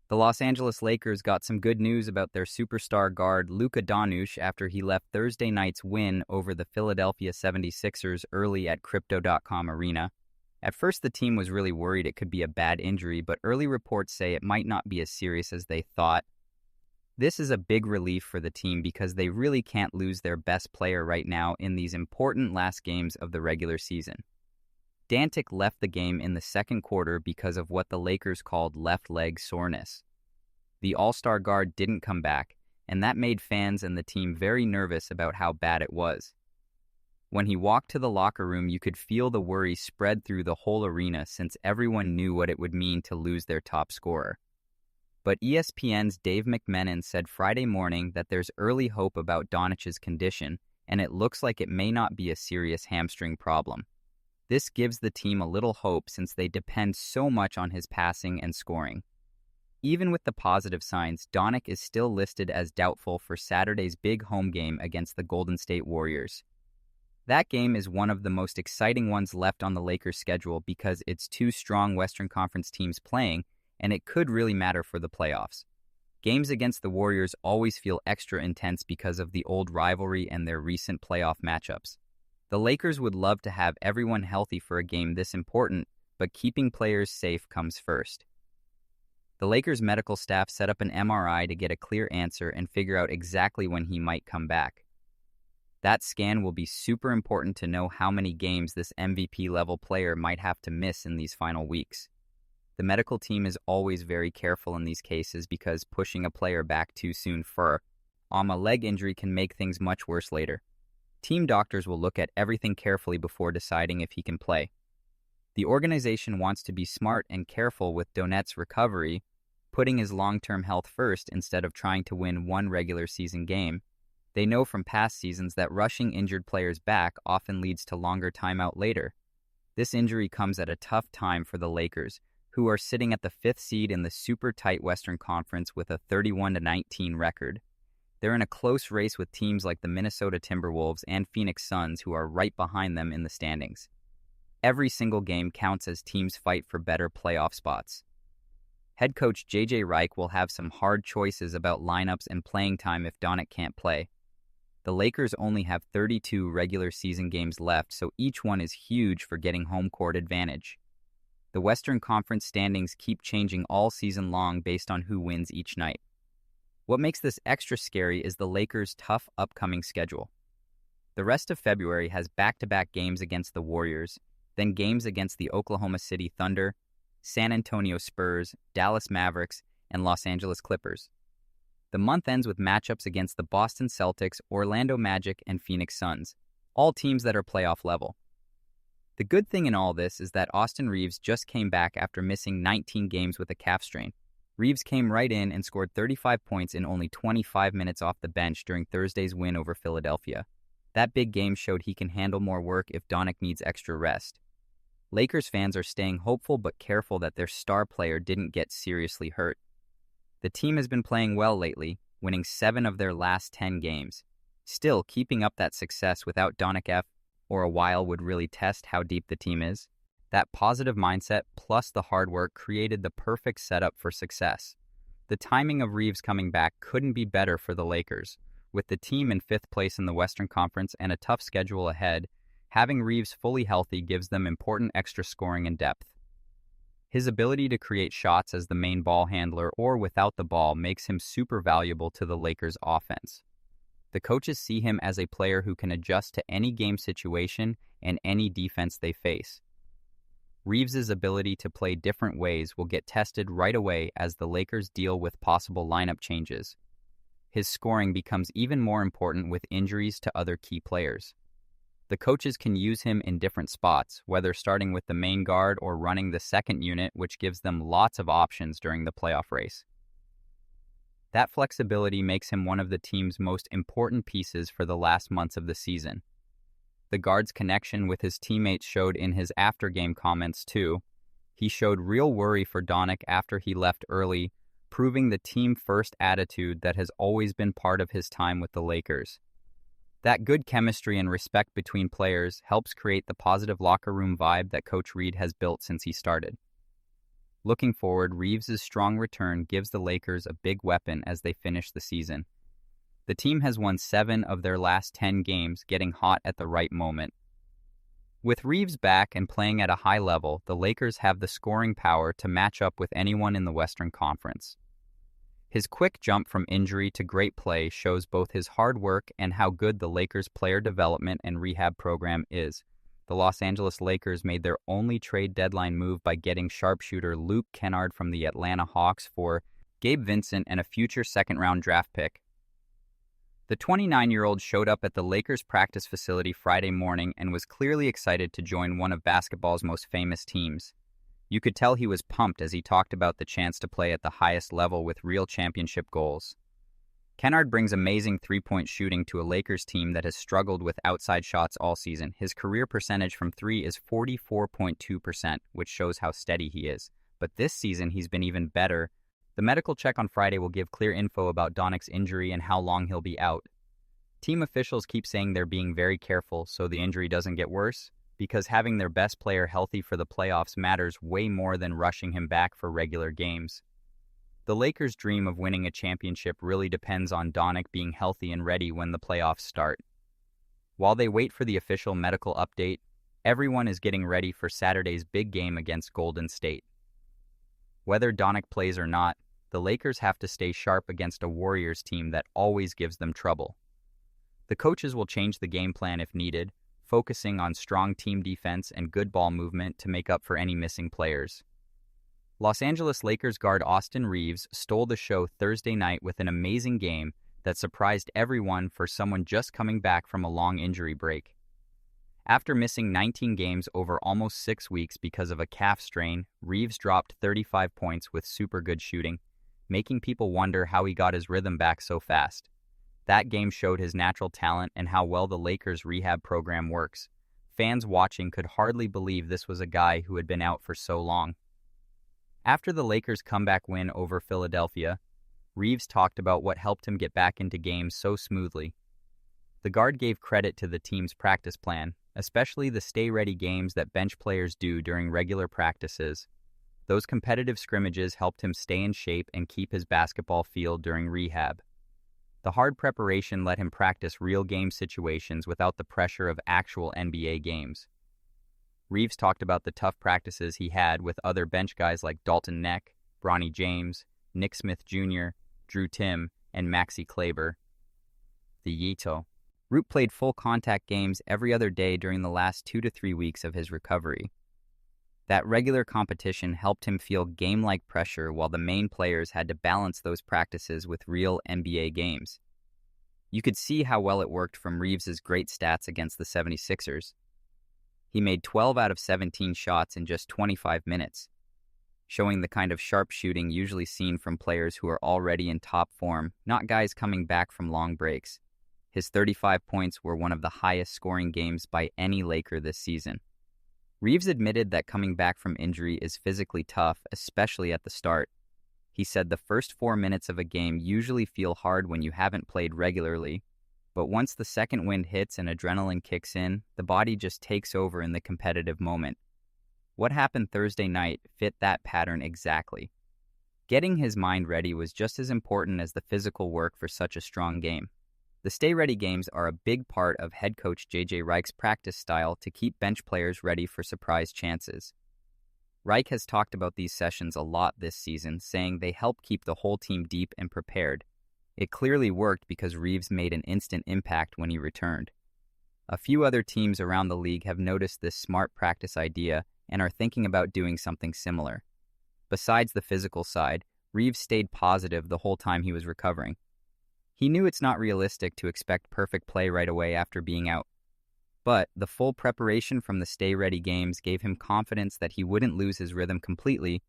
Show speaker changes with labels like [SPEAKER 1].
[SPEAKER 1] The Los Angeles Lakers got some good news about their superstar guard Luka Doncic after he left Thursday night's win over the Philadelphia 76ers early at Crypto.com Arena. At first, the team was really worried it could be a bad injury, but early reports say it might not be as serious as they thought. This is a big relief for the team because they really can't lose their best player right now in these important last games of the regular season. Doncic left the game in the second quarter because of what the Lakers called left leg soreness. The all-star guard didn't come back, and that made fans and the team very nervous about how bad it was. When he walked to the locker room, you could feel the worry spread through the whole arena since everyone knew what it would mean to lose their top scorer. But ESPN's Dave McMenamin said Friday morning that there's early hope about Doncic's condition, and it looks like it may not be a serious hamstring problem. This gives the team a little hope since they depend so much on his passing and scoring. Even with the positive signs, Doncic is still listed as doubtful for Saturday's big home game against the Golden State Warriors. That game is one of the most exciting ones left on the Lakers' schedule because it's two strong Western Conference teams playing, and it could really matter for the playoffs. Games against the Warriors always feel extra intense because of the old rivalry and their recent playoff matchups. The Lakers would love to have everyone healthy for a game this important, but keeping players safe comes first. The Lakers' medical staff set up an MRI to get a clear answer and figure out exactly when he might come back. That scan will be super important to know how many games this MVP-level player might have to miss in these final weeks. The medical team is always very careful in these cases because pushing a player back too soon for a leg injury can make things much worse later. Team doctors will look at everything carefully before deciding if he can play. The organization wants to be smart and careful with Doncic's recovery, putting his long-term health first instead of trying to win one regular season game. They know from past seasons that rushing injured players back often leads to longer timeout later. This injury comes at a tough time for the Lakers, who are sitting at the 5th seed in the super tight Western Conference with a 31-19 record. They're in a close race with teams like the Minnesota Timberwolves and Phoenix Suns, who are right behind them in the standings. Every single game counts as teams fight for better playoff spots. Head coach J.J. Redick will have some hard choices about lineups and playing time if Doncic can't play. The Lakers only have 32 regular season games left, so each one is huge for getting home court advantage. The Western Conference standings keep changing all season long based on who wins each night. What makes this extra scary is the Lakers' tough upcoming schedule. The rest of February has back-to-back games against the Warriors, then games against the Oklahoma City Thunder, San Antonio Spurs, Dallas Mavericks, and Los Angeles Clippers. The month ends with matchups against the Boston Celtics, Orlando Magic, and Phoenix Suns, all teams that are playoff level. The good thing in all this is that Austin Reaves just came back after missing 19 games with a calf strain. Reaves came right in and scored 35 points in only 25 minutes off the bench during Thursday's win over Philadelphia. That big game showed he can handle more work if Doncic needs extra rest. Lakers fans are staying hopeful but careful that their star player didn't get seriously hurt. The team has been playing well lately, winning 7 of their last 10 games. Still, keeping up that success without Doncic for a while would really test how deep the team is. That positive mindset plus the hard work created the perfect setup for success. The timing of Reaves coming back couldn't be better for the Lakers. With the team in 5th place in the Western Conference and a tough schedule ahead, having Reaves fully healthy gives them important extra scoring and depth. His ability to create shots as the main ball handler or without the ball makes him super valuable to the Lakers' offense. The coaches see him as a player who can adjust to any game situation and any defense they face. Reaves' ability to play different ways will get tested right away as the Lakers deal with possible lineup changes. His scoring becomes even more important with injuries to other key players. The coaches can use him in different spots, whether starting with the main guard or running the second unit, which gives them lots of options during the playoff race. That flexibility makes him one of the team's most important pieces for the last months of the season. The guard's connection with his teammates showed in his after-game comments, too. He showed real worry for Doncic after he left early, proving the team-first attitude that has always been part of his time with the Lakers. That good chemistry and respect between players helps create the positive locker room vibe that Coach Reed has built since he started. Looking forward, Reeves' strong return gives the Lakers a big weapon as they finish the season. The team has won 7 of their last 10 games, getting hot at the right moment. With Reeves back and playing at a high level, the Lakers have the scoring power to match up with anyone in the Western Conference. His quick jump from injury to great play shows both his hard work and how good the Lakers' player development and rehab program is. The Los Angeles Lakers made their only trade deadline move by getting sharpshooter Luke Kennard from the Atlanta Hawks for Gabe Vincent and a future second-round draft pick. The 29-year-old showed up at the Lakers practice facility Friday morning and was clearly excited to join one of basketball's most famous teams. You could tell he was pumped as he talked about the chance to play at the highest level with real championship goals. Kennard brings amazing three-point shooting to a Lakers team that has struggled with outside shots all season. His career percentage from three is 44.2%, which shows how steady he is. But this season, he's been even better. The medical check on Friday will give clear info about Doncic's injury and how long he'll be out. Team officials keep saying they're being very careful so the injury doesn't get worse, because having their best player healthy for the playoffs matters way more than rushing him back for regular games. The Lakers' dream of winning a championship really depends on Doncic being healthy and ready when the playoffs start. While they wait for the official medical update, everyone is getting ready for Saturday's big game against Golden State. Whether Doncic plays or not, the Lakers have to stay sharp against a Warriors team that always gives them trouble. The coaches will change the game plan if needed, focusing on strong team defense and good ball movement to make up for any missing players. Los Angeles Lakers guard Austin Reeves stole the show Thursday night with an amazing game that surprised everyone for someone just coming back from a long injury break. After missing 19 games over almost 6 weeks because of a calf strain, Reeves dropped 35 points with super good shooting, making people wonder how he got his rhythm back so fast. That game showed his natural talent and how well the Lakers' rehab program works. Fans watching could hardly believe this was a guy who had been out for so long. After the Lakers' comeback win over Philadelphia, Reeves talked about what helped him get back into games so smoothly. The guard gave credit to the team's practice plan, especially the stay-ready games that bench players do during regular practices. Those competitive scrimmages helped him stay in shape and keep his basketball feel during rehab. The hard preparation let him practice real game situations without the pressure of actual NBA games. Reeves talked about the tough practices he had with other bench guys like Dalton Neck, Bronny James, Nick Smith Jr., Drew Timm, and Maxi Kleber. The Yeto. Root played full contact games every other day during the last 2 to 3 weeks of his recovery. That regular competition helped him feel game-like pressure while the main players had to balance those practices with real NBA games. You could see how well it worked from Reeves' great stats against the 76ers. He made 12 out of 17 shots in just 25 minutes, showing the kind of sharp shooting usually seen from players who are already in top form, not guys coming back from long breaks. His 35 points were one of the highest scoring games by any Laker this season. Reeves admitted that coming back from injury is physically tough, especially at the start. He said the first 4 minutes of a game usually feel hard when you haven't played regularly, but once the second wind hits and adrenaline kicks in, the body just takes over in the competitive moment. What happened Thursday night fit that pattern exactly. Getting his mind ready was just as important as the physical work for such a strong game. The stay-ready games are a big part of head coach J.J. Reich's practice style to keep bench players ready for surprise chances. Reich has talked about these sessions a lot this season, saying they help keep the whole team deep and prepared. It clearly worked because Reeves made an instant impact when he returned. A few other teams around the league have noticed this smart practice idea and are thinking about doing something similar. Besides the physical side, Reeves stayed positive the whole time he was recovering. He knew it's not realistic to expect perfect play right away after being out. But the full preparation from the stay-ready games gave him confidence that he wouldn't lose his rhythm completely